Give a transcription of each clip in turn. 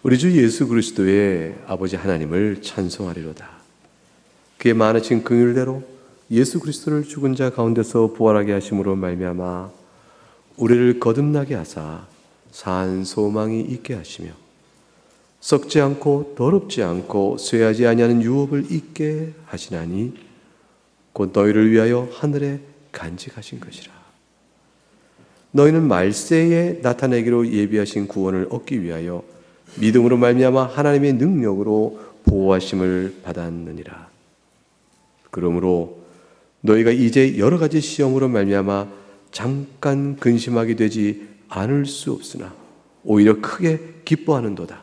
우리 주 예수 그리스도의 아버지 하나님을 찬송하리로다. 그의 많으신 긍휼대로 예수 그리스도를 죽은 자 가운데서 부활하게 하심으로 말미암아 우리를 거듭나게 하사 산 소망이 있게 하시며 썩지 않고 더럽지 않고 쇠하지 아니하는 유업을 있게 하시나니 곧 너희를 위하여 하늘에 간직하신 것이라. 너희는 말세에 나타내기로 예비하신 구원을 얻기 위하여 믿음으로 말미암아 하나님의 능력으로 보호하심을 받았느니라. 그러므로 너희가 이제 여러 가지 시험으로 말미암아 잠깐 근심하게 되지 않을 수 없으나 오히려 크게 기뻐하는도다.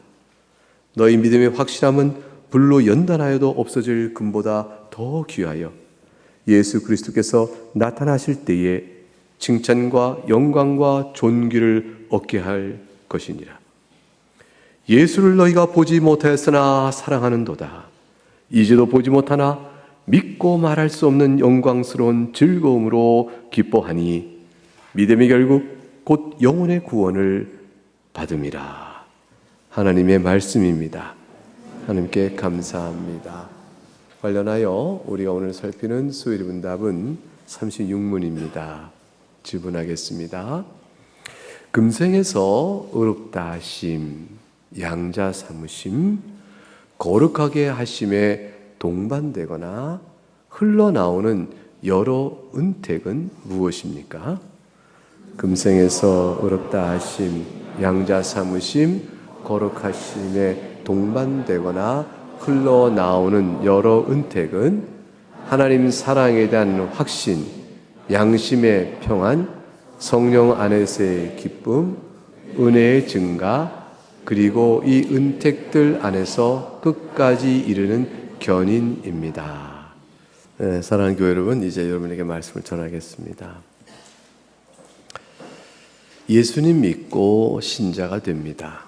너희 믿음의 확실함은 불로 연단하여도 없어질 금보다 더 귀하여 예수 그리스도께서 나타나실 때에 칭찬과 영광과 존귀를 얻게 할 것이니라. 예수를 너희가 보지 못하였으나 사랑하는도다. 이제도 보지 못하나 믿고 말할 수 없는 영광스러운 즐거움으로 기뻐하니 믿음이 결국 곧 영혼의 구원을 받음이라. 하나님의 말씀입니다. 하나님께 감사합니다. 관련하여 우리가 오늘 살피는 수요일 문답은 36문입니다. 질문하겠습니다. 금생에서 의롭다 하심, 양자 삼으심, 거룩하게 하심에 동반되거나 흘러나오는 여러 은택은 무엇입니까? 금생에서 의롭다 하심, 양자 삼으심, 거룩하심에 동반되거나 흘러나오는 여러 은택은 하나님 사랑에 대한 확신, 양심의 평안, 성령 안에서의 기쁨, 은혜의 증가, 그리고 이 은택들 안에서 끝까지 이르는 견인입니다. 네, 사랑하는 교회 여러분, 이제 여러분에게 말씀을 전하겠습니다. 예수님 믿고 신자가 됩니다.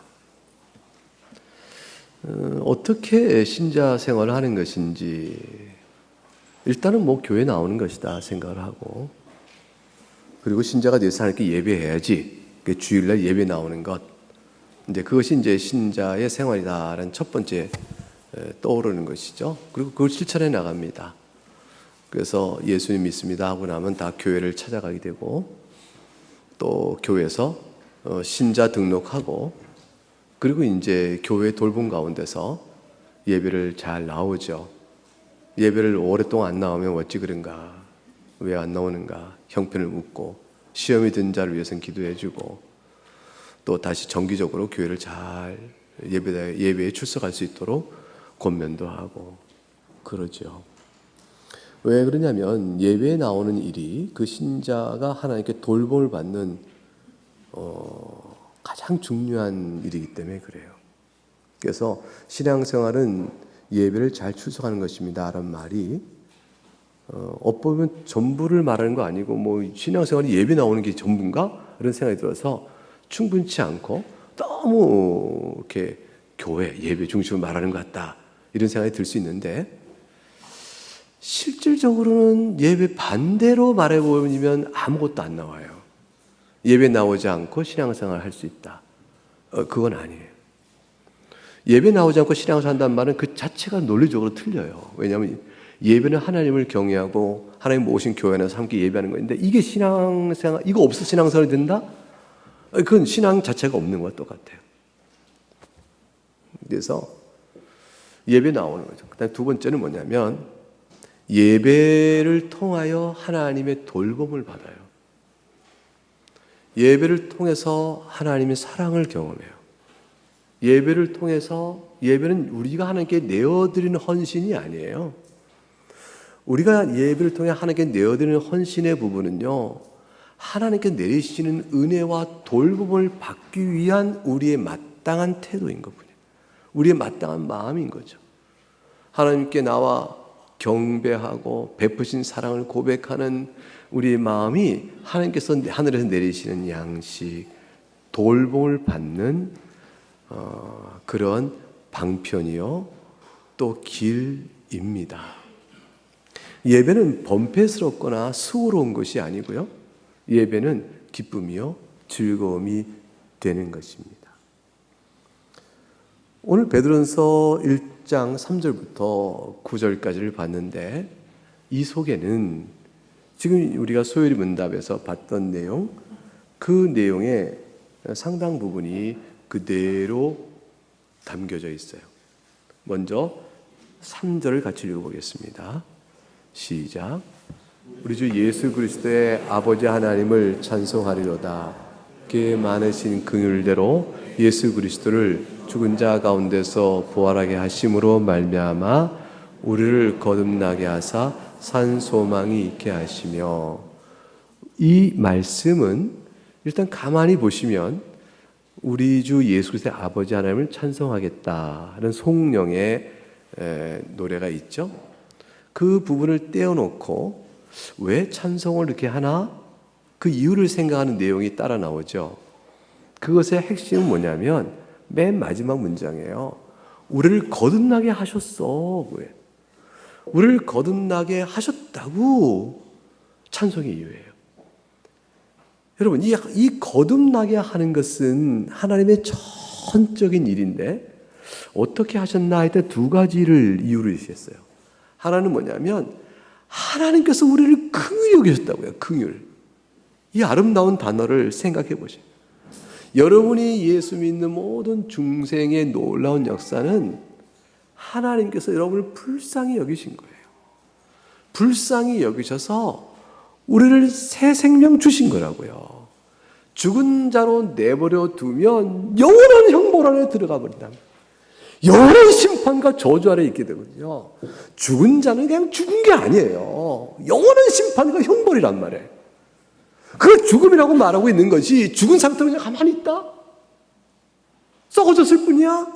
어떻게 신자 생활을 하는 것인지 일단은 교회 나오는 것이다 생각을 하고, 그리고 신자가 돼서 하나님께 예배해야지, 주일날 예배 나오는 것, 이제 그것이 이제 신자의 생활이다라는 첫 번째 떠오르는 것이죠. 그리고 그걸 실천해 나갑니다. 그래서 예수님 믿습니다 하고 나면 다 교회를 찾아가게 되고, 또 교회에서 신자 등록하고, 그리고 이제 교회 돌봄 가운데서 예배를 잘 나오죠. 예배를 오랫동안 안 나오면 어찌 그런가, 왜 안 나오는가 형편을 묻고, 시험이 든 자를 위해서는 기도해주고, 또 다시 정기적으로 교회를 잘 예배에 출석할 수 있도록 권면도 하고 그러죠. 왜 그러냐면 예배에 나오는 일이 그 신자가 하나님께 돌봄을 받는 가장 중요한 일이기 때문에 그래요. 그래서 신앙생활은 예배를 잘 출석하는 것입니다 라는 말이 어보면 전부를 말하는 거 아니고 신앙생활이 예배 나오는 게 전부인가? 이런 생각이 들어서 충분치 않고 너무 이렇게 교회 예배 중심으로 말하는 것 같다 이런 생각이 들 수 있는데, 실질적으로는 예배 반대로 말해보면 아무것도 안 나와요. 예배 나오지 않고 신앙생활을 할 수 있다, 그건 아니에요. 예배 나오지 않고 신앙생활 한다는 말은 그 자체가 논리적으로 틀려요. 왜냐하면 예배는 하나님을 경외하고 하나님 모신 교회 안에서 함께 예배하는 것인데, 이게 신앙생활, 이거 없어 신앙생활이 된다? 그건 신앙 자체가 없는 것과 똑같아요. 그래서 예배 나오는 거죠. 그다음 두 번째는 뭐냐면 예배를 통하여 하나님의 돌봄을 받아요. 예배를 통해서 하나님의 사랑을 경험해요. 예배를 통해서, 예배는 우리가 하나님께 내어드리는 헌신이 아니에요. 우리가 예배를 통해 하나님께 내어드리는 헌신의 부분은요, 하나님께 내리시는 은혜와 돌봄을 받기 위한 우리의 마땅한 태도인 것뿐이에요. 우리의 마땅한 마음인 거죠. 하나님께 나와 경배하고 베푸신 사랑을 고백하는 우리의 마음이 하나님께서 하늘에서 내리시는 양식, 돌봄을 받는 그런 방편이요, 또 길입니다. 예배는 번패스럽거나 수고로운 것이 아니고요, 예배는 기쁨이요 즐거움이 되는 것입니다. 오늘 베드로전서 1장 3절부터 9절까지를 봤는데 이 속에는 지금 우리가 소요리 문답에서 봤던 내용, 그 내용의 상당 부분이 그대로 담겨져 있어요. 먼저 3절을 같이 읽어보겠습니다. 시작. 우리 주 예수 그리스도의 아버지 하나님을 찬송하리로다. 그의 많으신 긍휼대로 예수 그리스도를 죽은 자 가운데서 부활하게 하심으로 말미암아 우리를 거듭나게 하사 산 소망이 있게 하시며. 이 말씀은 일단 가만히 보시면 우리 주 예수 그리스도의 아버지 하나님을 찬송하겠다 하는 송령의 노래가 있죠. 그 부분을 떼어놓고 왜 찬송을 이렇게 하나? 그 이유를 생각하는 내용이 따라 나오죠. 그것의 핵심은 뭐냐면 맨 마지막 문장이에요. 우리를 거듭나게 하셨어. 왜? 우리를 거듭나게 하셨다고 찬송의 이유예요. 여러분, 이 거듭나게 하는 것은 하나님의 전적인 일인데 어떻게 하셨나 할 때 두 가지를 이유를 주셨어요. 하나는 뭐냐면 하나님께서 우리를 긍휼히 여기셨다고요. 긍휼. 이 아름다운 단어를 생각해 보세요. 여러분이 예수 믿는 모든 중생의 놀라운 역사는 하나님께서 여러분을 불쌍히 여기신 거예요. 불쌍히 여기셔서 우리를 새 생명 주신 거라고요. 죽은 자로 내버려 두면 영원한 형벌 안에 들어가 버린다. 영원한 심판과 저주 아래 있게 되거든요. 죽은 자는 그냥 죽은 게 아니에요. 영원한 심판과 형벌이란 말이에요. 그 죽음이라고 말하고 있는 것이 죽은 상태로 그냥 가만히 있다? 썩어졌을 뿐이야?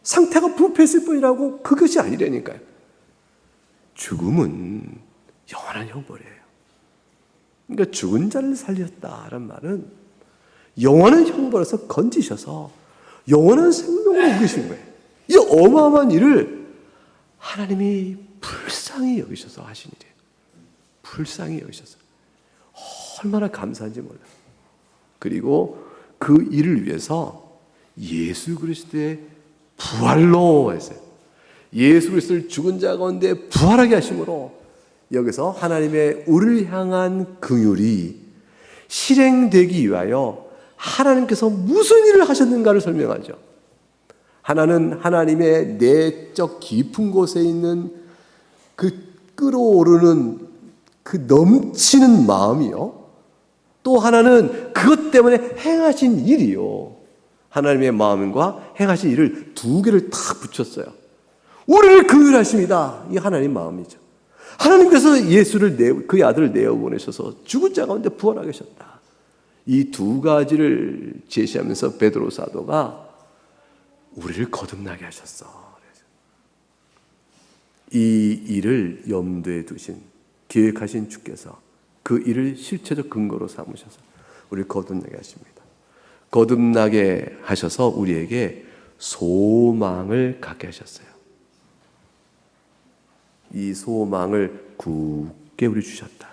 상태가 부패했을 뿐이라고? 그것이 아니라니까요. 죽음은 영원한 형벌이에요. 그러니까 죽은 자를 살렸다라는 말은 영원한 형벌에서 건지셔서 영원한 생명으로 옮기신 거예요. 이 어마어마한 일을 하나님이 불쌍히 여기셔서 하신 일이에요. 불쌍히 여기셔서. 얼마나 감사한지 몰라요. 그리고 그 일을 위해서 예수 그리스도의 부활로 했어요. 예수 그리스도를 죽은 자 가운데 부활하게 하심으로 여기서 하나님의 우리를 향한 긍휼이 실행되기 위하여 하나님께서 무슨 일을 하셨는가를 설명하죠. 하나는 하나님의 내적 깊은 곳에 있는 그 끓어오르는 그 넘치는 마음이요. 또 하나는 그것 때문에 행하신 일이요. 하나님의 마음과 행하신 일을 두 개를 딱 붙였어요. 우리를 긍휼하십니다. 이 하나님 마음이죠. 하나님께서 예수를 그의 아들을 내어보내셔서 죽은 자 가운데 부활하게 하셨다. 이 두 가지를 제시하면서 베드로 사도가 우리를 거듭나게 하셨어. 이 일을 염두에 두신, 계획하신 주께서 그 일을 실체적 근거로 삼으셔서 우리를 거듭나게 하십니다. 거듭나게 하셔서 우리에게 소망을 갖게 하셨어요. 이 소망을 굳게 우리 주셨다.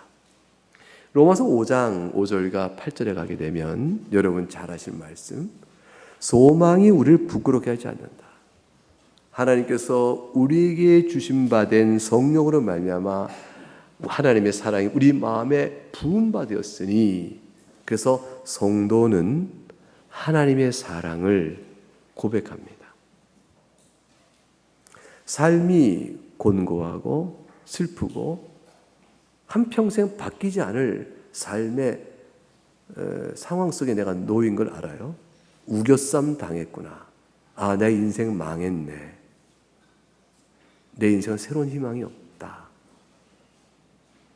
로마서 5장 5절과 8절에 가게 되면 여러분 잘 아실 말씀, 소망이 우리를 부끄럽게 하지 않는다. 하나님께서 우리에게 주신 바 된 성령으로 말미암아 하나님의 사랑이 우리 마음에 부은 바 되었으니, 그래서 성도는 하나님의 사랑을 고백합니다. 삶이 곤고하고 슬프고 한평생 바뀌지 않을 삶의 상황 속에 내가 놓인 걸 알아요. 우겨쌈 당했구나. 아, 내 인생 망했네. 내 인생은 새로운 희망이 없다.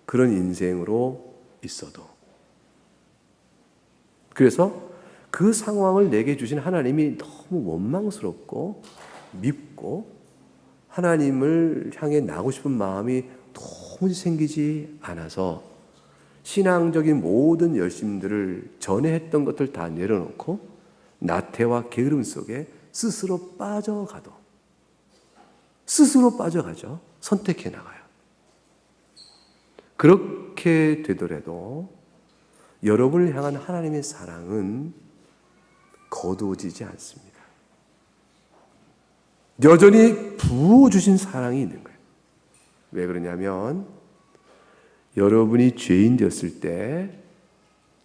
그런 인생으로 있어도. 그래서 그 상황을 내게 주신 하나님이 너무 원망스럽고 밉고 하나님을 향해 나가고 싶은 마음이 도무지 생기지 않아서 신앙적인 모든 열심들을 전에 했던 것들 다 내려놓고 나태와 게으름 속에 스스로 빠져가죠. 선택해 나가요. 그렇게 되더라도 여러분을 향한 하나님의 사랑은 거두어지지 않습니다. 여전히 부어주신 사랑이 있는 거예요. 왜 그러냐면 여러분이 죄인 되었을 때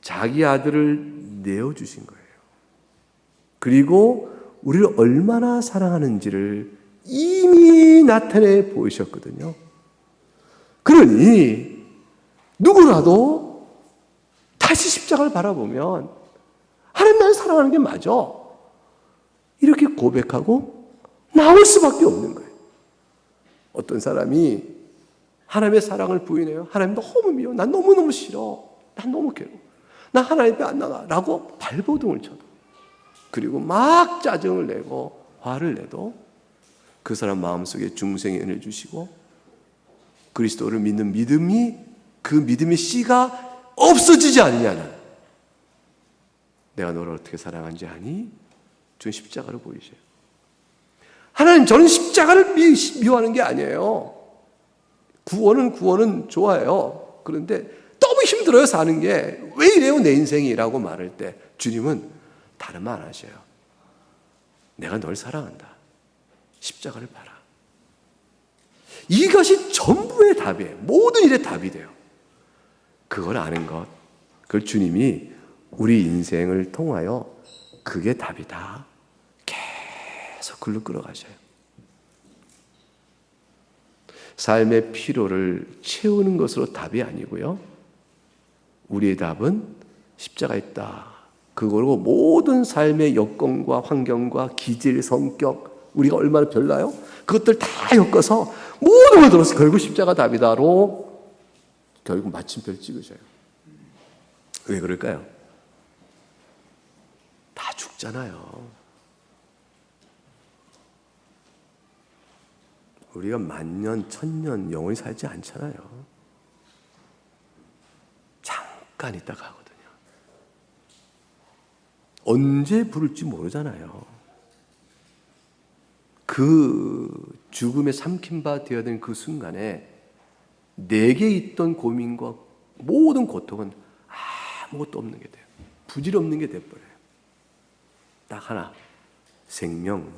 자기 아들을 내어주신 거예요. 그리고 우리를 얼마나 사랑하는지를 이미 나타내 보이셨거든요. 그러니 누구라도 다시 십자가를 바라보면 하나님 나를 사랑하는 게 맞아, 이렇게 고백하고 나올 수밖에 없는 거예요. 어떤 사람이 하나님의 사랑을 부인해요. 하나님 너무 미워, 난 너무너무 싫어, 난 너무 괴로워, 나 하나님 앞에 안 나가 라고 발버둥을 쳐도, 그리고 막 짜증을 내고 화를 내도 그 사람 마음속에 중생의 은혜를 주시고 그리스도를 믿는 믿음이, 그 믿음의 씨가 없어지지 않느냐는, 내가 너를 어떻게 사랑한지 아니? 주는 십자가를 보이셔요. 하나님, 저는 십자가를 미워하는 게 아니에요. 구원은 좋아요. 그런데 너무 힘들어요, 사는 게. 왜 이래요, 내 인생이라고 말할 때 주님은 다른 말 안 하셔요. 내가 널 사랑한다. 십자가를 봐라. 이것이 전부의 답이에요. 모든 일의 답이 돼요. 그걸 아는 것, 그걸 주님이 우리 인생을 통하여 그게 답이다 계속 글로 끌어가셔요. 삶의 피로를 채우는 것으로 답이 아니고요, 우리의 답은 십자가 있다, 그걸로 모든 삶의 여건과 환경과 기질, 성격, 우리가 얼마나 별나요? 그것들 다 엮어서 모든 걸 들어서 결국 십자가 답이다로 결국 마침표를 찍으셔요. 왜 그럴까요? 다 죽잖아요. 우리가 만년, 천년 영원히 살지 않잖아요. 잠깐 있다가 하거든요. 언제 부를지 모르잖아요. 그 죽음에 삼킨 바 되어야 되는 그 순간에 내게 있던 고민과 모든 고통은 아무것도 없는 게 돼요. 부질없는 게 돼버려요. 딱 하나, 생명,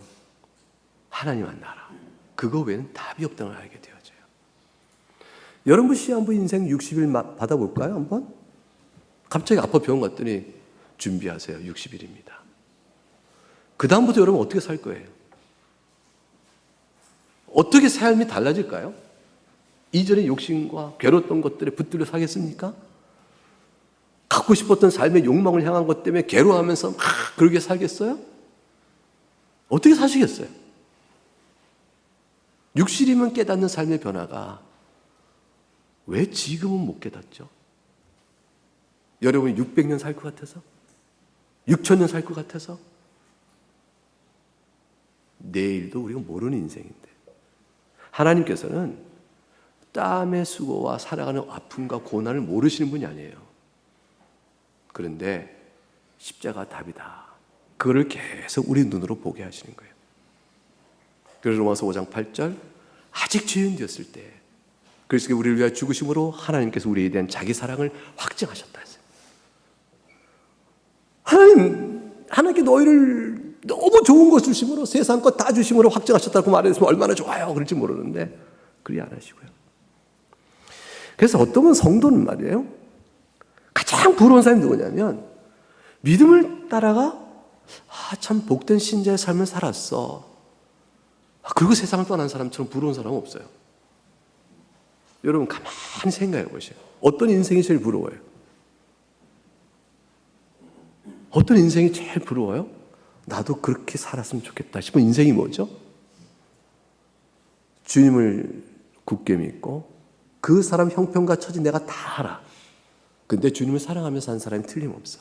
하나님 만나라. 그거 외에는 답이 없다는 걸 알게 되어져요. 여러분 시한부 인생 60일 받아볼까요? 한번? 갑자기 아파 병원 갔더니 준비하세요. 60일입니다. 그 다음부터 여러분 어떻게 살 거예요? 어떻게 삶이 달라질까요? 이전의 욕심과 괴로웠던 것들에 붙들려 사겠습니까? 갖고 싶었던 삶의 욕망을 향한 것 때문에 괴로워하면서 막 그렇게 살겠어요? 어떻게 사시겠어요? 60일이면 깨닫는 삶의 변화가 왜 지금은 못 깨닫죠? 여러분이 600년 살 것 같아서? 6000년 살 것 같아서? 내일도 우리가 모르는 인생인데, 하나님께서는 땀의 수고와 살아가는 아픔과 고난을 모르시는 분이 아니에요. 그런데 십자가 답이다, 그거를 계속 우리 눈으로 보게 하시는 거예요. 그래서 로마서 5장 8절, 아직 죄인 되었을 때 그리스도의 우리를 위하여 죽으심으로 하나님께서 우리에 대한 자기 사랑을 확증하셨다 했어요. 하나님께 너희를 너무 좋은 것 주심으로, 세상 것 다 주심으로 확증하셨다고 말했으면 얼마나 좋아요 그럴지 모르는데 그리 안 하시고요. 그래서 어떤 분 성도는 말이에요, 가장 부러운 사람이 누구냐면 믿음을 따라가 참 복된 신자의 삶을 살았어, 그리고 세상을 떠난 사람처럼 부러운 사람은 없어요. 여러분 가만히 생각해 보세요. 어떤 인생이 제일 부러워요? 어떤 인생이 제일 부러워요? 나도 그렇게 살았으면 좋겠다 싶은 인생이 뭐죠? 주님을 굳게 믿고 그 사람 형편과 처지 내가 다 알아. 근데 주님을 사랑하면서 산 사람이 틀림없어.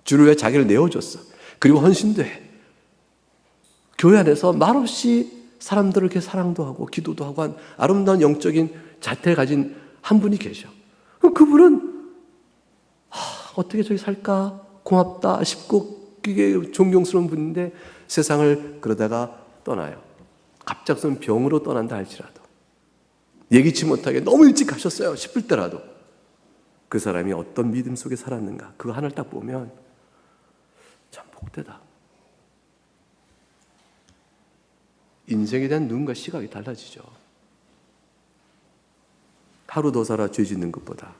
주를 위해 자기를 내어줬어. 그리고 헌신도 해. 교회 안에서 말없이 사람들을 이렇게 사랑도 하고 기도도 하고 한 아름다운 영적인 자태를 가진 한 분이 계셔. 그럼 그분은 어떻게 저기 살까 고맙다 싶고 그게 존경스러운 분인데 세상을 그러다가 떠나요. 갑작스러운 병으로 떠난다 할지라도, 예기치 못하게 너무 일찍 가셨어요 싶을 때라도 그 사람이 어떤 믿음 속에 살았는가, 그거 하나를 딱 보면 참 복되다. 인생에 대한 눈과 시각이 달라지죠. 하루 더 살아 죄 짓는 것보다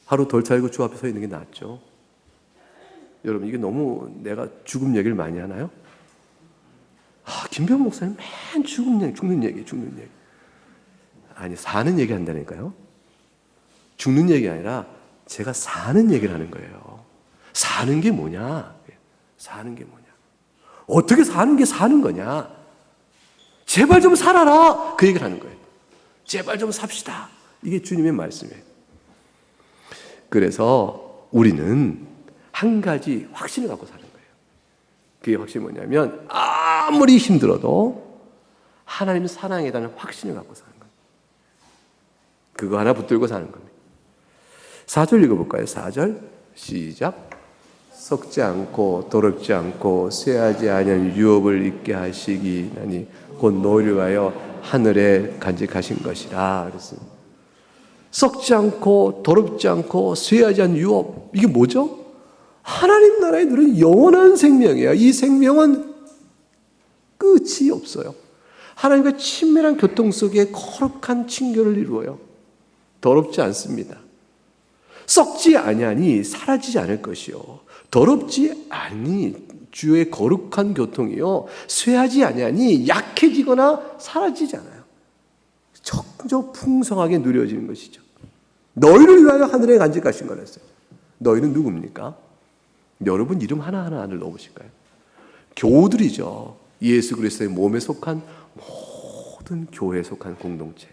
하루 덜 살고 주 앞에 서 있는 게 낫죠. 여러분, 이게 너무 내가 죽음 얘기를 많이 하나요? 김병 목사님 맨 죽는 얘기. 아니, 사는 얘기 한다니까요. 죽는 얘기 아니라 제가 사는 얘기를 하는 거예요. 사는 게 뭐냐? 사는 게 뭐냐? 어떻게 사는 게 사는 거냐? 제발 좀 살아라! 그 얘기를 하는 거예요. 제발 좀 삽시다. 이게 주님의 말씀이에요. 그래서 우리는 한 가지 확신을 갖고 사는 거예요. 그게 확신이 뭐냐면 아무리 힘들어도 하나님 사랑에 대한 확신을 갖고 사는 거예요. 그거 하나 붙들고 사는 겁니다. 4절 읽어볼까요? 4절 시작. 썩지 않고 더럽지 않고 쇠하지 아니한 유업을 있게 하시기나니 곧 너희를 위하여 하늘에 간직하신 것이라 그랬습니다. 썩지 않고 더럽지 않고 쇠하지 않은 유업, 이게 뭐죠? 하나님 나라에 누린 영원한 생명이에요. 이 생명은 끝이 없어요. 하나님과 친밀한 교통 속에 거룩한 친교를 이루어요. 더럽지 않습니다. 썩지 아니하니 사라지지 않을 것이요 더럽지 아니 주의 거룩한 교통이요 쇠하지 아니하니 약해지거나 사라지지 않아요. 점점 풍성하게 누려지는 것이죠. 너희를 위하여 하늘에 간직하신 거랬어요. 너희는 누굽니까? 여러분 이름 하나하나를 넣어보실까요? 교우들이죠. 예수 그리스도의 몸에 속한 모든 교회에 속한 공동체.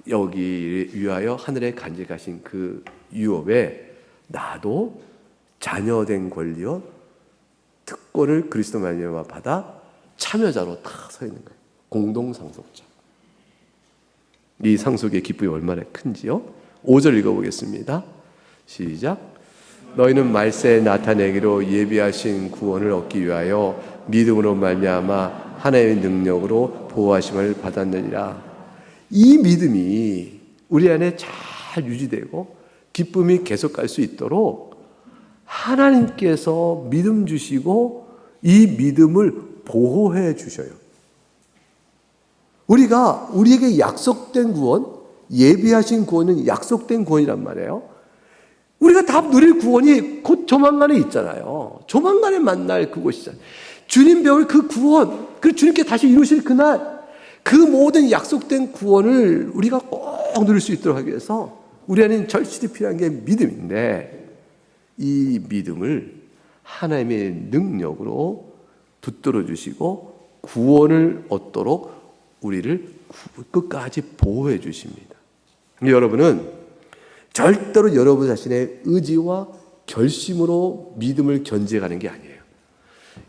여기 위하여 하늘에 간직하신 그 유업에 나도 자녀된 권리요 특권을 그리스도 말미암아 받아 참여자로 딱 서 있는 거예요. 공동상속자. 이 상속의 기쁨이 얼마나 큰지요. 5절 읽어보겠습니다. 시작. 너희는 말세에 나타내기로 예비하신 구원을 얻기 위하여 믿음으로 말미암아 하나님의 능력으로 보호하심을 받았느니라. 이 믿음이 우리 안에 잘 유지되고 기쁨이 계속 갈 수 있도록 하나님께서 믿음 주시고 이 믿음을 보호해 주셔요. 우리에게 약속된 구원, 예비하신 구원은 약속된 구원이란 말이에요. 우리가 다 누릴 구원이 곧 조만간에 있잖아요. 조만간에 만날 그곳이잖아요. 주님 배울 그 구원, 그리고 주님께 다시 이루실 그날, 그 모든 약속된 구원을 우리가 꼭 누릴 수 있도록 하기 위해서 우리 안에는 절실히 필요한 게 믿음인데, 이 믿음을 하나님의 능력으로 붙들어 주시고 구원을 얻도록 우리를 끝까지 보호해 주십니다. 여러분은 절대로 여러분 자신의 의지와 결심으로 믿음을 견제하는 게 아니에요.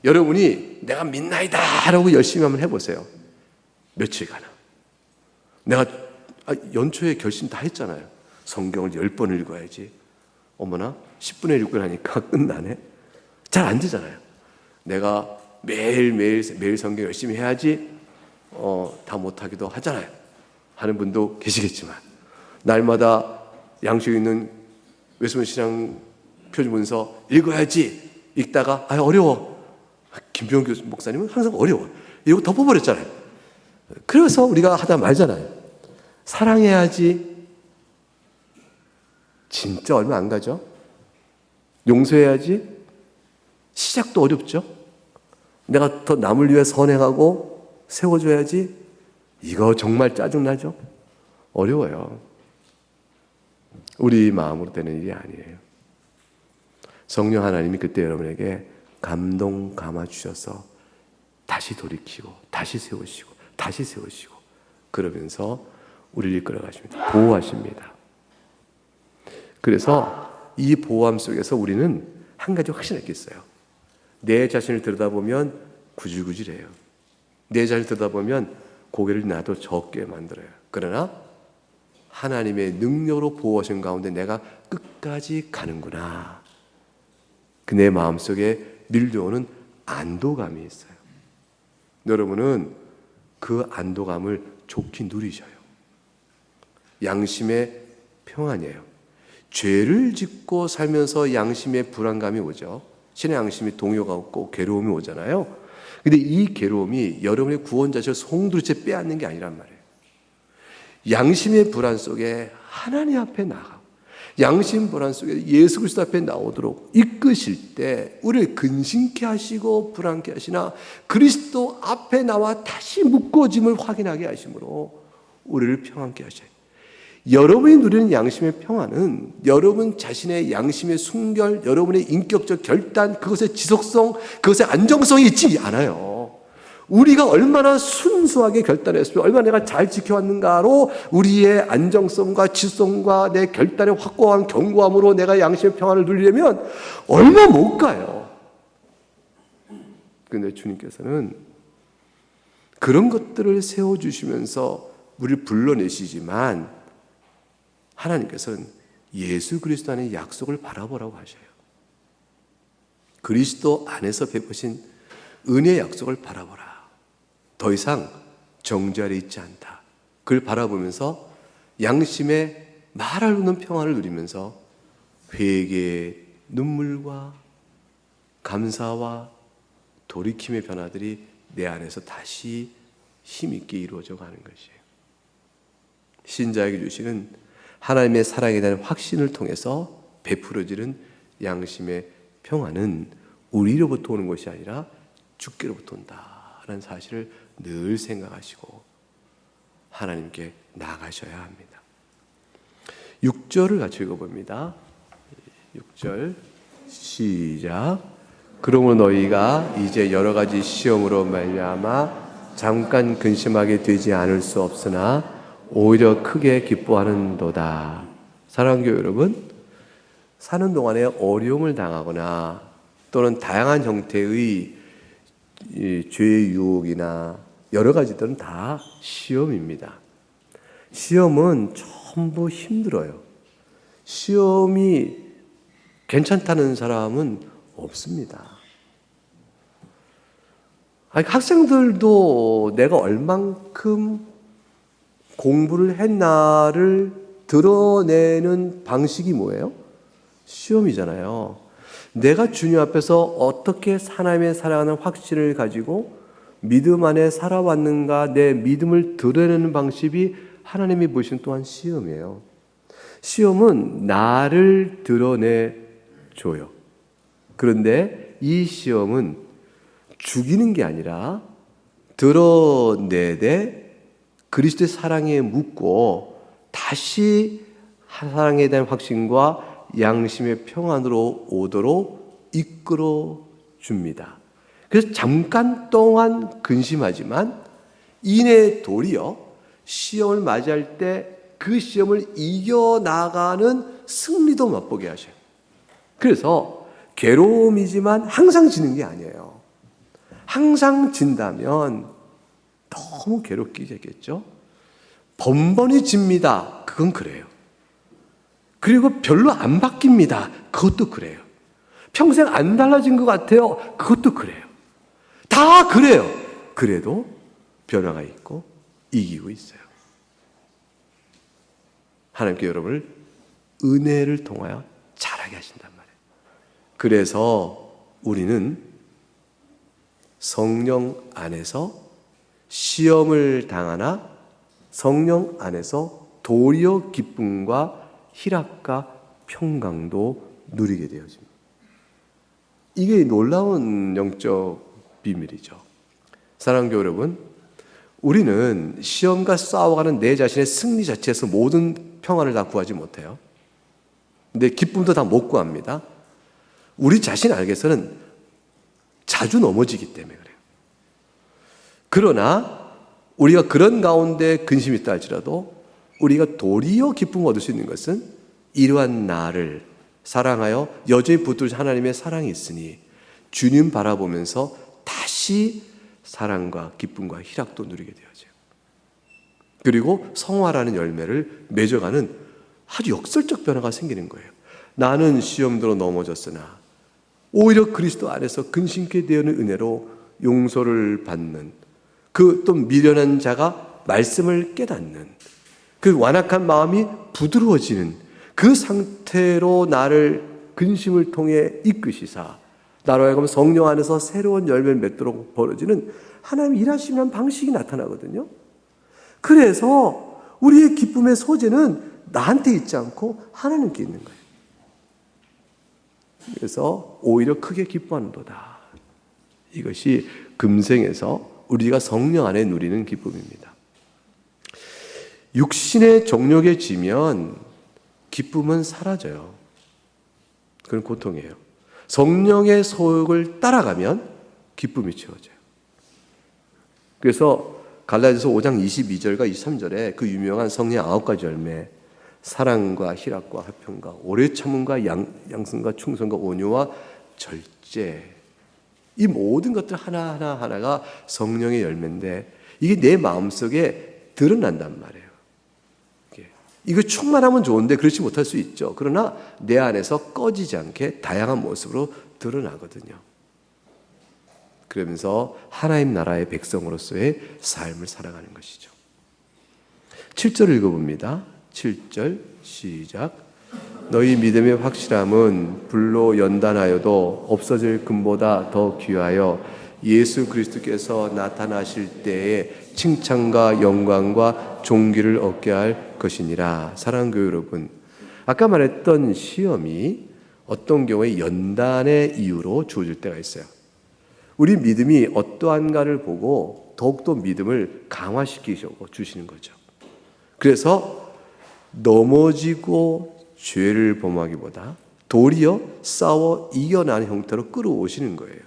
여러분이 내가 믿나이다 라고 열심히 한번 해보세요. 며칠간 내가 연초에 결심 다 했잖아요. 성경을 10번 읽어야지. 어머나 10분에 6분 하니까 끝나네. 잘 안 되잖아요. 내가 매일 성경 열심히 해야지 다 못하기도 하잖아요. 하는 분도 계시겠지만 날마다 양식 있는 외수문 신앙 표준문서 읽어야지. 읽다가 어려워. 김병 교수 목사님은 항상 어려워. 이거 덮어버렸잖아요. 그래서 우리가 하다 말잖아요. 사랑해야지. 진짜 얼마 안 가죠? 용서해야지. 시작도 어렵죠? 내가 더 남을 위해 선행하고 세워줘야지. 이거 정말 짜증나죠? 어려워요. 우리 마음으로 되는 일이 아니에요. 성령 하나님이 그때 여러분에게 감동 감아 주셔서 다시 돌이키고 다시 세우시고 다시 세우시고 그러면서 우리를 이끌어 가십니다. 보호하십니다. 그래서 이 보호함 속에서 우리는 한 가지 확신할 게 있어요. 내 자신을 들여다보면 구질구질해요. 내 자신을 들여다보면 고개를 나도 적게 만들어요. 그러나 하나님의 능력으로 보호하신 가운데 내가 끝까지 가는구나. 그 내 마음속에 밀려오는 안도감이 있어요. 여러분은 그 안도감을 좋게 누리셔요. 양심의 평안이에요. 죄를 짓고 살면서 양심의 불안감이 오죠. 신의 양심이 동요가 없고 괴로움이 오잖아요. 근데 이 괴로움이 여러분의 구원자실 송두리째 빼앗는 게 아니란 말이에요. 양심의 불안 속에 하나님 앞에 나가고 양심 불안 속에 예수 그리스도 앞에 나오도록 이끄실 때 우리를 근심케 하시고 불안케 하시나 그리스도 앞에 나와 다시 묶어짐을 확인하게 하심으로 우리를 평안케 하셔요. 여러분이 누리는 양심의 평안은 여러분 자신의 양심의 순결, 여러분의 인격적 결단, 그것의 지속성, 그것의 안정성이 있지 않아요. 우리가 얼마나 순수하게 결단했으면 얼마나 내가 잘 지켜왔는가로 우리의 안정성과 지속성과 내 결단의 확고한 견고함으로 내가 양심의 평안을 누리려면 얼마 못 가요. 그런데 주님께서는 그런 것들을 세워주시면서 우리를 불러내시지만 하나님께서는 예수 그리스도 안의 약속을 바라보라고 하셔요. 그리스도 안에서 베푸신 은혜의 약속을 바라보라. 더 이상 정죄 아래 있지 않다. 그걸 바라보면서 양심의 말할 수 없는 평안을 누리면서 회개의 눈물과 감사와 돌이킴의 변화들이 내 안에서 다시 힘있게 이루어져 가는 것이에요. 신자에게 주시는 하나님의 사랑에 대한 확신을 통해서 베풀어지는 양심의 평안은 우리로부터 오는 것이 아니라 주께로부터 온다라는 사실을 늘 생각하시고 하나님께 나아가셔야 합니다. 6절을 같이 읽어봅니다. 6절 시작. 그러므로 너희가 이제 여러 가지 시험으로 말미암아 잠깐 근심하게 되지 않을 수 없으나 오히려 크게 기뻐하는도다. 사랑하는 교회 여러분, 사는 동안에 어려움을 당하거나 또는 다양한 형태의 죄의 유혹이나 여러 가지들은 다 시험입니다. 시험은 전부 힘들어요. 시험이 괜찮다는 사람은 없습니다. 학생들도 내가 얼만큼 공부를 했나를 드러내는 방식이 뭐예요? 시험이잖아요. 내가 주님 앞에서 어떻게 하나님의 사랑하는 확신을 가지고 믿음 안에 살아왔는가, 내 믿음을 드러내는 방식이 하나님이 보시는 또한 시험이에요. 시험은 나를 드러내줘요. 그런데 이 시험은 죽이는 게 아니라 드러내되 그리스도의 사랑에 묻고 다시 사랑에 대한 확신과 양심의 평안으로 오도록 이끌어 줍니다. 그래서 잠깐 동안 근심하지만 이내 도리어 시험을 맞이할 때 그 시험을 이겨나가는 승리도 맛보게 하셔요. 그래서 괴로움이지만 항상 지는 게 아니에요. 항상 진다면 너무 괴롭게 되겠죠. 번번이 집니다. 그건 그래요. 그리고 별로 안 바뀝니다. 그것도 그래요. 평생 안 달라진 것 같아요. 그것도 그래요. 다 그래요. 그래도 변화가 있고 이기고 있어요. 하나님께 여러분을 은혜를 통하여 자라게 하신단 말이에요. 그래서 우리는 성령 안에서 시험을 당하나 성령 안에서 도리어 기쁨과 희락과 평강도 누리게 되어집니다. 이게 놀라운 영적 비밀이죠. 사랑하는 교회 여러분, 우리는 시험과 싸워가는 내 자신의 승리 자체에서 모든 평안을 다 구하지 못해요. 내 기쁨도 다 못 구합니다. 우리 자신 알게서는 자주 넘어지기 때문에 그래요. 그러나 우리가 그런 가운데 근심이 있다 할지라도 우리가 도리어 기쁨을 얻을 수 있는 것은 이러한 나를 사랑하여 여전히 붙들지 하나님의 사랑이 있으니 주님 바라보면서 다시 사랑과 기쁨과 희락도 누리게 되어져요. 그리고 성화라는 열매를 맺어가는 아주 역설적 변화가 생기는 거예요. 나는 시험대로 넘어졌으나 오히려 그리스도 안에서 근심케 되는 은혜로 용서를 받는 그 또 미련한 자가 말씀을 깨닫는 그 완악한 마음이 부드러워지는 그 상태로 나를 근심을 통해 이끄시사 나로 하여금 성령 안에서 새로운 열매를 맺도록 벌어지는 하나님의 일하시는 방식이 나타나거든요. 그래서 우리의 기쁨의 소재는 나한테 있지 않고 하나님께 있는 거예요. 그래서 오히려 크게 기뻐하는도다. 이것이 금생에서 우리가 성령 안에 누리는 기쁨입니다. 육신의 정욕에 지면 기쁨은 사라져요. 그건 고통이에요. 성령의 소욕을 따라가면 기쁨이 채워져요. 그래서 갈라디아서 5장 22절과 23절에 그 유명한 성령 9가지 열매, 사랑과 희락과 화평과 오래 참음과 양선과 충성과 온유와 절제, 이 모든 것들 하나가 성령의 열매인데 이게 내 마음속에 드러난단 말이에요. 이거 충만하면 좋은데 그렇지 못할 수 있죠. 그러나 내 안에서 꺼지지 않게 다양한 모습으로 드러나거든요. 그러면서 하나님 나라의 백성으로서의 삶을 살아가는 것이죠. 7절 읽어봅니다. 7절 시작. 너희 믿음의 확실함은 불로 연단하여도 없어질 금보다 더 귀하여 예수 그리스도께서 나타나실 때에 칭찬과 영광과 존귀를 얻게 할 것이니라. 사랑하는 교회 여러분, 아까 말했던 시험이 어떤 경우에 연단의 이유로 주어질 때가 있어요. 우리 믿음이 어떠한가를 보고 더욱더 믿음을 강화시키시고 주시는 거죠. 그래서 넘어지고 죄를 범하기보다 도리어 싸워 이겨나는 형태로 끌어오시는 거예요.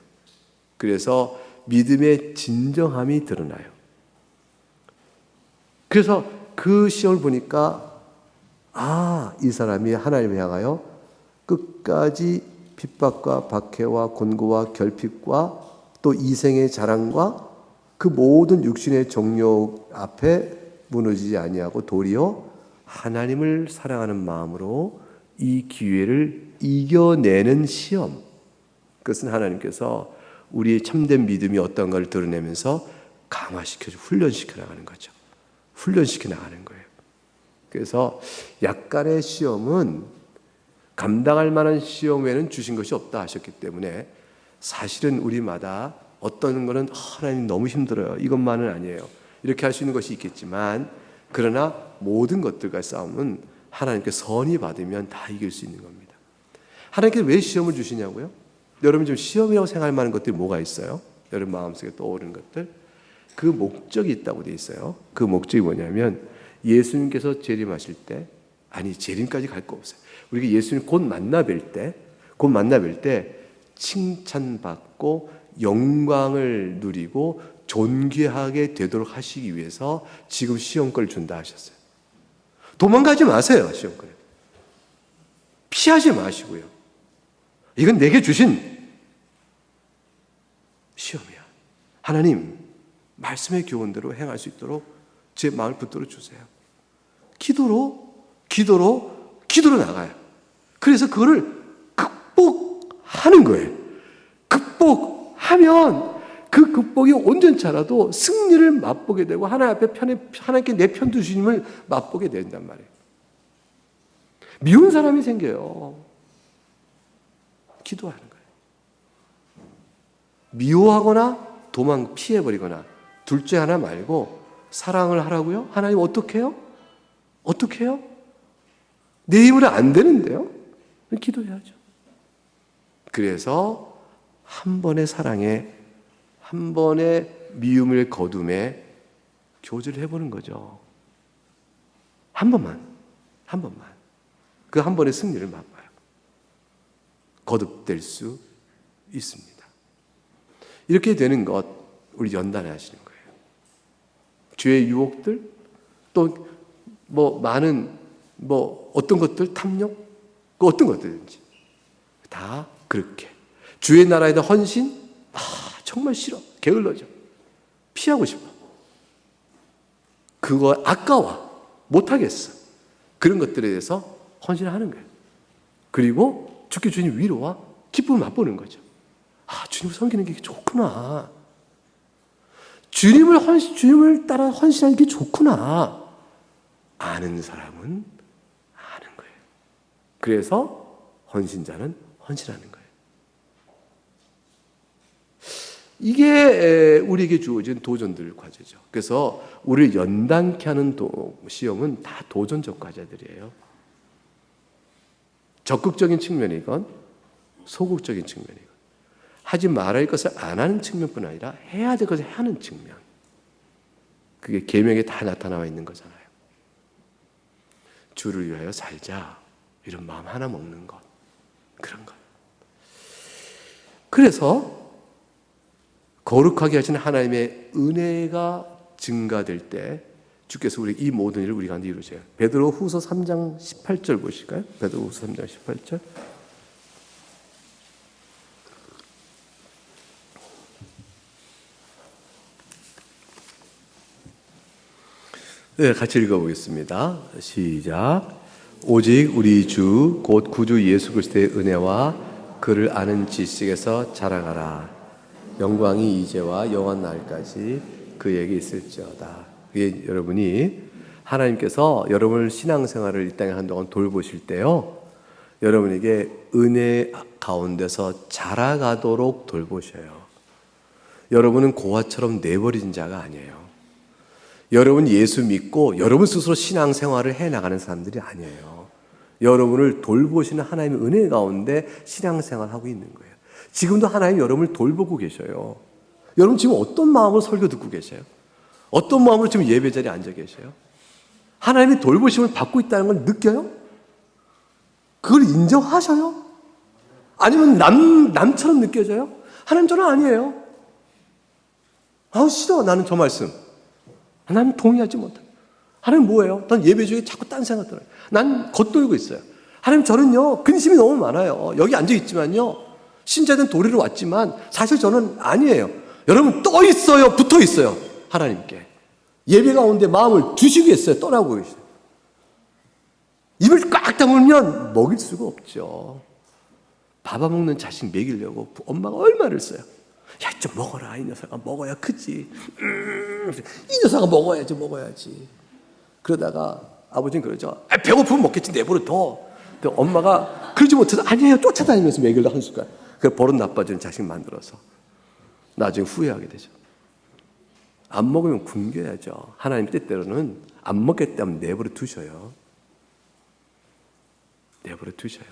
그래서 믿음의 진정함이 드러나요. 그래서 그 시험을 보니까 이 사람이 하나님을 향하여 끝까지 핍박과 박해와 곤고와 결핍과 또 이생의 자랑과 그 모든 육신의 정욕 앞에 무너지지 아니하고 도리어 하나님을 사랑하는 마음으로 이 기회를 이겨내는 시험. 그것은 하나님께서 우리의 참된 믿음이 어떤가를 드러내면서 강화시켜주고 훈련시켜 나가는 거죠. 훈련시켜 나가는 거예요. 그래서 약간의 시험은 감당할 만한 시험 외에는 주신 것이 없다 하셨기 때문에 사실은 우리마다 어떤 거는 하나님 너무 힘들어요. 이것만은 아니에요. 이렇게 할 수 있는 것이 있겠지만 그러나 모든 것들과의 싸움은 하나님께 선이 받으면 다 이길 수 있는 겁니다. 하나님께서 왜 시험을 주시냐고요? 여러분 좀 시험이라고 생각할 만한 것들이 뭐가 있어요? 여러분 마음속에 떠오르는 것들. 그 목적이 있다고 되어 있어요. 그 목적이 뭐냐면 예수님께서 재림하실 때, 아니 재림까지 갈 거 없어요. 우리가 예수님 곧 만나 뵐 때 칭찬받고 영광을 누리고 존귀하게 되도록 하시기 위해서 지금 시험권을 준다 하셨어요. 도망가지 마세요. 시험권을 피하지 마시고요. 이건 내게 주신 시험이야. 하나님 말씀의 교훈대로 행할 수 있도록 제 마음을 붙들어 주세요. 기도로 나가요. 그래서 그거를 극복하는 거예요. 극복하면 그 극복이 온전치 않아도 승리를 맛보게 되고 하나님께 내 편 두심을 맛보게 된단 말이에요. 미운 사람이 생겨요. 기도하는 거예요. 미워하거나 피해버리거나 둘 중 하나 말고 사랑을 하라고요? 하나님 어떻게 해요? 내 힘으로 안 되는데요? 기도해야죠. 그래서 한 번의 사랑에, 한 번의 미움을 거둠에 교제를 해보는 거죠. 한 번만. 그 한 번의 승리를 맛봐요. 거듭될 수 있습니다. 이렇게 되는 것, 우리 연단해 하시는 거예요. 죄의 유혹들, 또 많은 어떤 것들, 탐욕, 어떤 것들인지 다 그렇게 주의 나라에 대한 헌신, 정말 싫어, 게을러져, 피하고 싶어, 그거 아까워, 못하겠어. 그런 것들에 대해서 헌신하는 거예요. 그리고 주께 주님 위로와 기쁨을 맛보는 거죠. 주님을 섬기는 게 좋구나. 주님을 따라 헌신하는 게 좋구나. 아는 사람은 아는 거예요. 그래서 헌신자는 헌신하는 거예요. 이게 우리에게 주어진 도전들 과제죠. 그래서 우리를 연단케 하는 시험은 다 도전적 과제들이에요. 적극적인 측면이건 소극적인 측면이건, 하지 말아야 할 것을 안 하는 측면뿐 아니라 해야 될 것을 하는 측면, 그게 계명에 다 나타나와 있는 거잖아요. 주를 위하여 살자, 이런 마음 하나 먹는 것, 그런 것. 그래서 거룩하게 하시는 하나님의 은혜가 증가될 때 주께서 우리 이 모든 일을 우리 가운데 이루세요. 베드로후서 3장 18절 보실까요? 베드로후서 3장 18절. 네, 같이 읽어보겠습니다. 시작. 오직 우리 주 곧 구주 예수 그리스도의 은혜와 그를 아는 지식에서 자라가라. 영광이 이제와 영원 날까지 그에게 있을지어다. 그게 여러분이 하나님께서 여러분을 신앙생활을 이 땅에 한동안 돌보실 때요, 여러분에게 은혜 가운데서 자라가도록 돌보셔요. 여러분은 고아처럼 내버린 자가 아니에요. 여러분 예수 믿고 여러분 스스로 신앙생활을 해나가는 사람들이 아니에요. 여러분을 돌보시는 하나님의 은혜 가운데 신앙생활하고 있는 거예요. 지금도 하나님 여러분을 돌보고 계셔요. 여러분 지금 어떤 마음으로 설교 듣고 계세요? 어떤 마음으로 지금 예배 자리에 앉아 계세요? 하나님의 돌보심을 받고 있다는 걸 느껴요? 그걸 인정하셔요? 아니면 남처럼 느껴져요? 하나님 저는 아니에요. 아우 싫어, 나는 저 말씀. 하나님 동의하지 못해. 하나님 뭐예요? 난 예배 중에 자꾸 딴 생각 들어요. 난 겉돌고 있어요. 하나님 저는요 근심이 너무 많아요. 여기 앉아 있지만요, 신자된 도리로 왔지만 사실 저는 아니에요. 여러분 떠 있어요, 붙어 있어요? 하나님께 예배 가운데 마음을 두시겠어요? 떠나고 계세요? 입을 꽉 다물면 먹일 수가 없죠. 밥아먹는 자식 먹이려고 엄마가 얼마를 써요. 야, 좀 먹어라. 이 녀석아 먹어야 크지. 이 녀석아 먹어야지. 그러다가 아버지는 그러죠. 배고프면 먹겠지, 내버려 둬. 근데 엄마가 그러지 못해서 아니에요, 쫓아다니면서 먹이려 한 숟갈. 그 버릇 나빠지는 자식 만들어서 나중에 후회하게 되죠. 안 먹으면 굶겨야죠. 하나님 때때로는 안 먹겠다면 내버려 두셔요. 내버려 두셔요.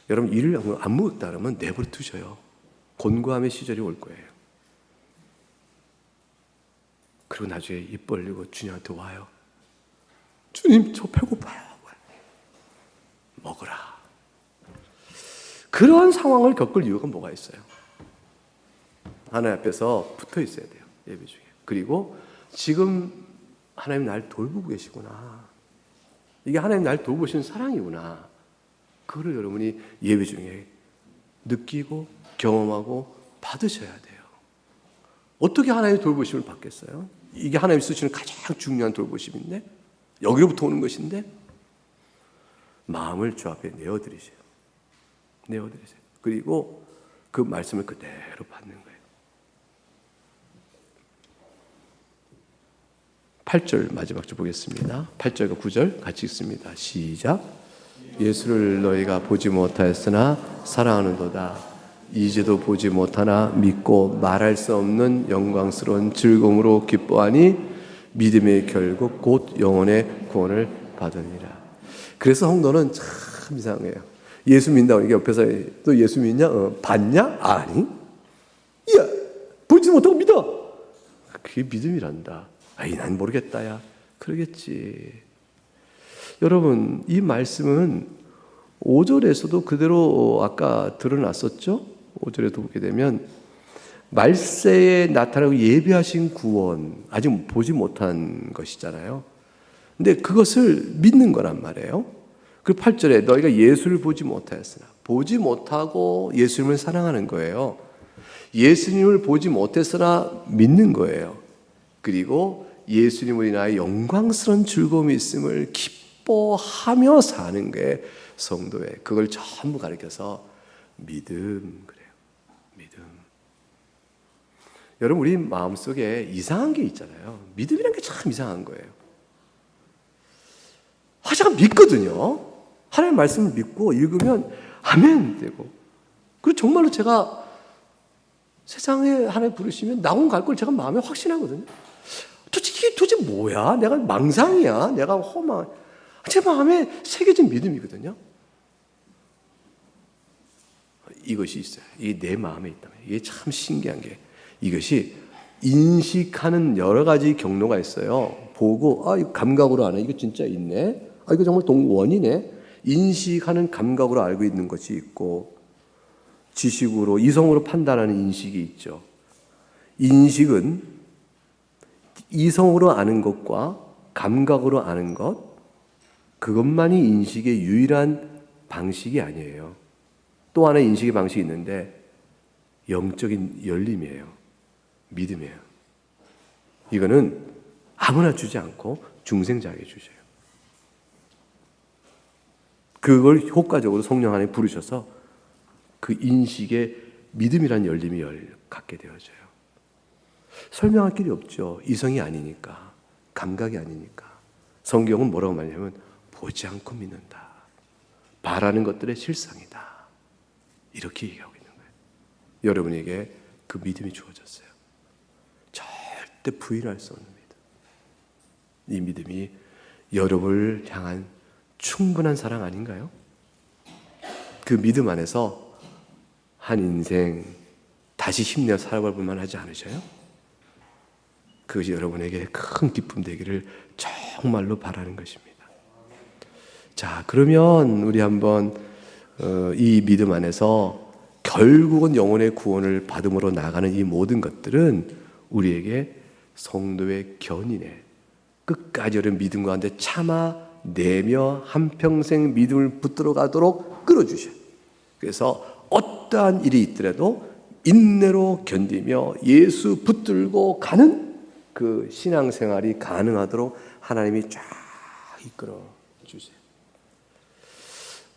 여러분 일을 안 먹었다 그러면 내버려 두셔요. 곤고함의 시절이 올 거예요. 그리고 나중에 입 벌리고 주님한테 와요. 주님 저 배고파요. 먹으라. 그런 상황을 겪을 이유가 뭐가 있어요? 하나님 앞에서 붙어 있어야 돼요. 예배 중에. 그리고 지금 하나님 날 돌보고 계시구나. 이게 하나님 날 돌보시는 사랑이구나. 그거를 여러분이 예배 중에 느끼고 경험하고 받으셔야 돼요. 어떻게 하나님의 돌보심을 받겠어요? 이게 하나님이 쓰시는 가장 중요한 돌보심인데, 여기로부터 오는 것인데, 마음을 주 앞에 내어드리세요. 그리고 그 말씀을 그대로 받는 거예요. 8절 마지막 줄 보겠습니다. 8절과 9절 같이 읽습니다. 시작. 예수를 너희가 보지 못하였으나 사랑하는도다. 이제도 보지 못하나 믿고 말할 수 없는 영광스러운 즐거움으로 기뻐하니 믿음의 결국 곧 영혼의 구원을 받으니라. 그래서 성도는 참 이상해요. 예수 믿는다고 이게 옆에서 또 예수 믿냐? 봤냐? 아니. 야, 보지 못하고 믿어. 그게 믿음이란다. 아이, 난 모르겠다, 야. 그러겠지. 여러분, 이 말씀은 5절에서도 그대로 아까 드러났었죠? 5절에도 보게 되면 말세에 나타나고 예비하신 구원, 아직 보지 못한 것이잖아요. 근데 그것을 믿는 거란 말이에요. 그 8절에 너희가 예수를 보지 못하였으나, 보지 못하고 예수님을 사랑하는 거예요. 예수님을 보지 못했으나 믿는 거예요. 그리고 예수님을 인하여 영광스러운 즐거움이 있음을 기뻐하며 사는 게 성도의, 그걸 전부 가리켜서 믿음, 그래요. 믿음. 여러분, 우리 마음속에 이상한 게 있잖아요. 믿음이라는 게 참 이상한 거예요. 제가 믿거든요. 하나님의 말씀을 믿고 읽으면 아멘 되고, 그리고 정말로 제가 세상에 하나님 부르시면 낙원 갈 걸 제가 마음에 확신하거든요. 도대체 뭐야? 내가 망상이야? 내가 허망? 제 마음에 새겨진 믿음이거든요. 이것이 있어요. 이게 내 마음에 있다면. 이게 참 신기한 게 이것이 인식하는 여러 가지 경로가 있어요. 보고 이거 감각으로 아네. 이거 진짜 있네. 이거 정말 원이네. 인식하는 감각으로 알고 있는 것이 있고 지식으로 이성으로 판단하는 인식이 있죠. 인식은 이성으로 아는 것과 감각으로 아는 것 그것만이 인식의 유일한 방식이 아니에요. 또 하나의 인식의 방식이 있는데 영적인 열림이에요. 믿음이에요. 이거는 아무나 주지 않고 중생자에게 주셔요. 그걸 효과적으로 성령 안에 부르셔서 그 인식에 믿음이란 열림이 갖게 되어져요. 설명할 길이 없죠. 이성이 아니니까, 감각이 아니니까. 성경은 뭐라고 말하냐면 보지 않고 믿는다. 바라는 것들의 실상이다. 이렇게 얘기하고 있는 거예요. 여러분에게 그 믿음이 주어졌어요. 절대 부인할 수 없는 믿음. 이 믿음이 여러분을 향한 충분한 사랑 아닌가요? 그 믿음 안에서 한 인생 다시 힘내어 살아볼 만 하지 않으셔요? 그것이 여러분에게 큰 기쁨 되기를 정말로 바라는 것입니다. 자, 그러면 우리 한번 이 믿음 안에서 결국은 영혼의 구원을 받음으로 나가는 이 모든 것들은 우리에게 성도의 견인에 끝까지 어린 믿음 가운데 참아내며 한평생 믿음을 붙들어 가도록 끌어주셔요. 그래서 어떠한 일이 있더라도 인내로 견디며 예수 붙들고 가는 그 신앙생활이 가능하도록 하나님이 쫙 이끌어 주세요.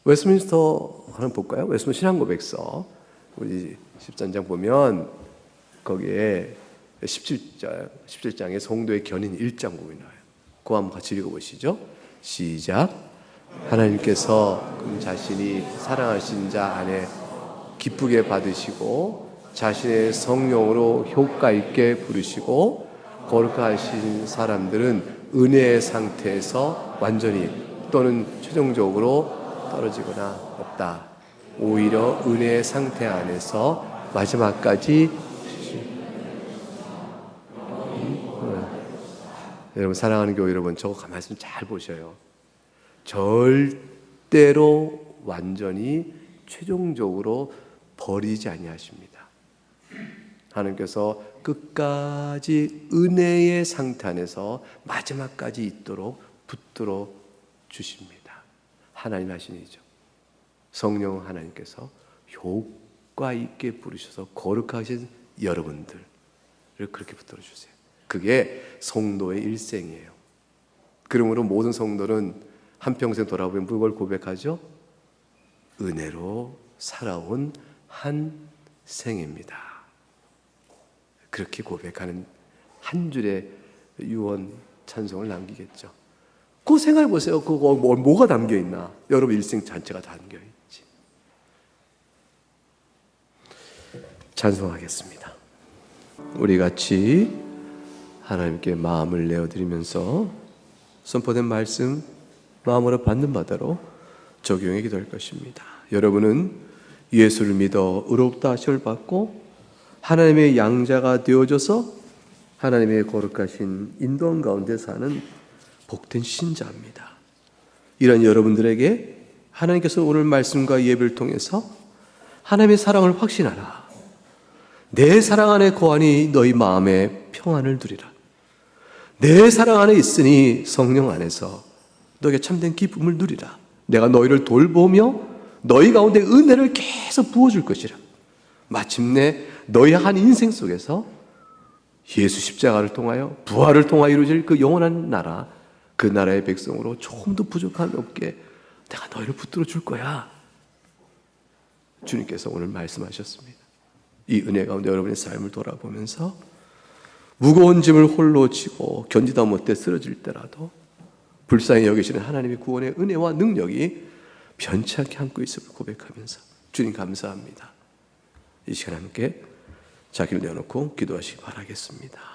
웨스트민스터 한번 볼까요? 웨스트민스터 신앙고백서 우리 13장 보면 거기에 17장에 성도의 견인 1장 부분이 나와요. 그거 한번 같이 읽어보시죠. 시작. 하나님께서 그 자신이 사랑하신 자 안에 기쁘게 받으시고 자신의 성령으로 효과 있게 부르시고 거룩하신 사람들은 은혜의 상태에서 완전히 또는 최종적으로 떨어지거나 없다. 오히려 은혜의 상태 안에서 마지막까지 여러분 사랑하는 교회 여러분 저거 가만히 있으면 잘 보셔요. 절대로 완전히 최종적으로 버리지 아니하십니다. 하나님께서 끝까지 은혜의 상태 안에서 마지막까지 있도록 붙들어 주십니다. 하나님 하신 일이죠. 성령 하나님께서 효과 있게 부르셔서 거룩하신 여러분들을 그렇게 붙들어 주세요. 그게 성도의 일생이에요. 그러므로 모든 성도는 한평생 돌아보면 무엇을 고백하죠? 은혜로 살아온 한 생입니다. 그렇게 고백하는 한 줄의 유언 찬송을 남기겠죠. 그 생각해 보세요. 그거 뭐가 담겨 있나? 여러분 일생 전체가 담겨 있지. 찬송하겠습니다. 우리 같이 하나님께 마음을 내어드리면서 선포된 말씀 마음으로 받는 바대로 적용해 기도할 것입니다. 여러분은 예수를 믿어 의롭다 하심을 받고 하나님의 양자가 되어져서 하나님의 거룩하신 인도함 가운데 사는 복된 신자입니다. 이런 여러분들에게 하나님께서 오늘 말씀과 예배를 통해서 하나님의 사랑을 확신하라. 내 사랑 안에 거하니 너희 마음에 평안을 누리라. 내 사랑 안에 있으니 성령 안에서 너에게 참된 기쁨을 누리라. 내가 너희를 돌보며 너희 가운데 은혜를 계속 부어줄 것이라. 마침내 너희 한 인생 속에서 예수 십자가를 통하여 부활을 통하여 이루어질 그 영원한 나라, 그 나라의 백성으로 조금도 부족함이 없게 내가 너희를 붙들어 줄 거야. 주님께서 오늘 말씀하셨습니다. 이 은혜 가운데 여러분의 삶을 돌아보면서 무거운 짐을 홀로 지고 견디다 못해 쓰러질 때라도 불쌍히 여기시는 하나님의 구원의 은혜와 능력이 변치 않게 함께 있음을 고백하면서 주님 감사합니다. 이 시간 함께 자기를 내어놓고 기도하시기 바라겠습니다.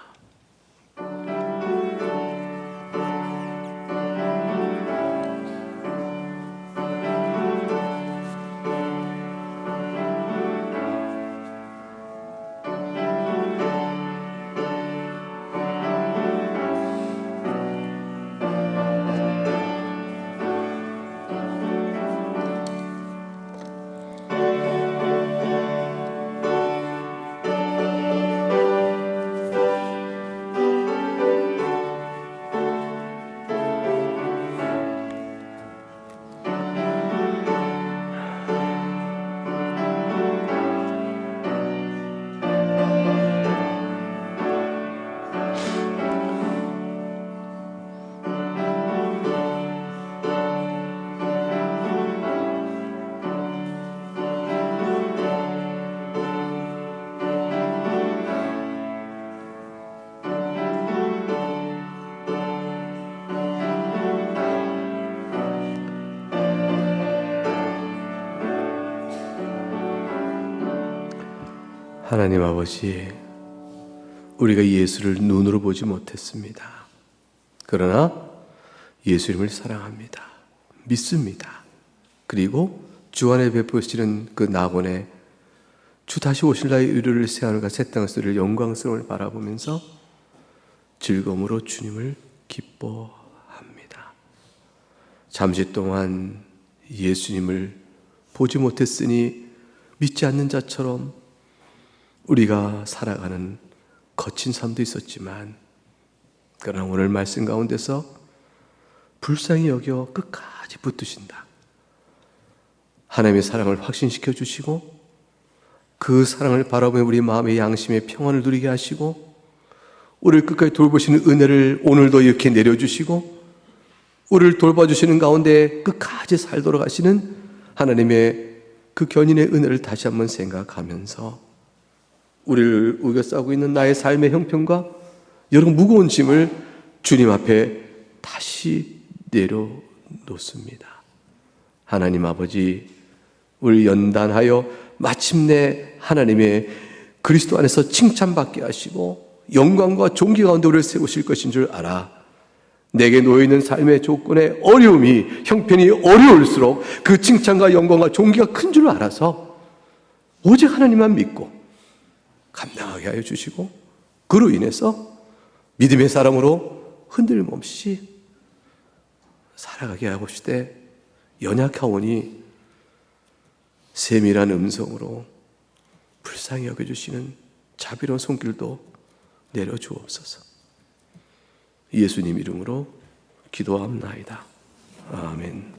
하나님 아버지, 우리가 예수를 눈으로 보지 못했습니다. 그러나 예수님을 사랑합니다. 믿습니다. 그리고 주 안에 베푸시는 그 낙원에 주 다시 오실 날의 의를 새하늘과 새 땅의 소리를 영광스러움을 바라보면서 즐거움으로 주님을 기뻐합니다. 잠시 동안 예수님을 보지 못했으니 믿지 않는 자처럼 우리가 살아가는 거친 삶도 있었지만, 그러나 오늘 말씀 가운데서 불쌍히 여겨 끝까지 붙드신다. 하나님의 사랑을 확신시켜 주시고 그 사랑을 바라보며 우리 마음의 양심의 평안을 누리게 하시고 우리를 끝까지 돌보시는 은혜를 오늘도 이렇게 내려주시고 우리를 돌봐주시는 가운데 끝까지 살도록 하시는 하나님의 그 견인의 은혜를 다시 한번 생각하면서 우리를 우겨싸고 있는 나의 삶의 형편과 여러 무거운 짐을 주님 앞에 다시 내려놓습니다. 하나님 아버지, 우리 연단하여 마침내 하나님의 그리스도 안에서 칭찬받게 하시고 영광과 존귀 가운데 우리를 세우실 것인 줄 알아. 내게 놓여있는 삶의 조건의 어려움이, 형편이 어려울수록 그 칭찬과 영광과 존귀가 큰 줄 알아서 오직 하나님만 믿고 감당하게 하여 주시고 그로 인해서 믿음의 사람으로 흔들림 없이 살아가게 하고 싶되 연약하오니 세밀한 음성으로 불쌍히 여겨주시는 자비로운 손길도 내려주옵소서. 예수님 이름으로 기도합나이다. 아멘.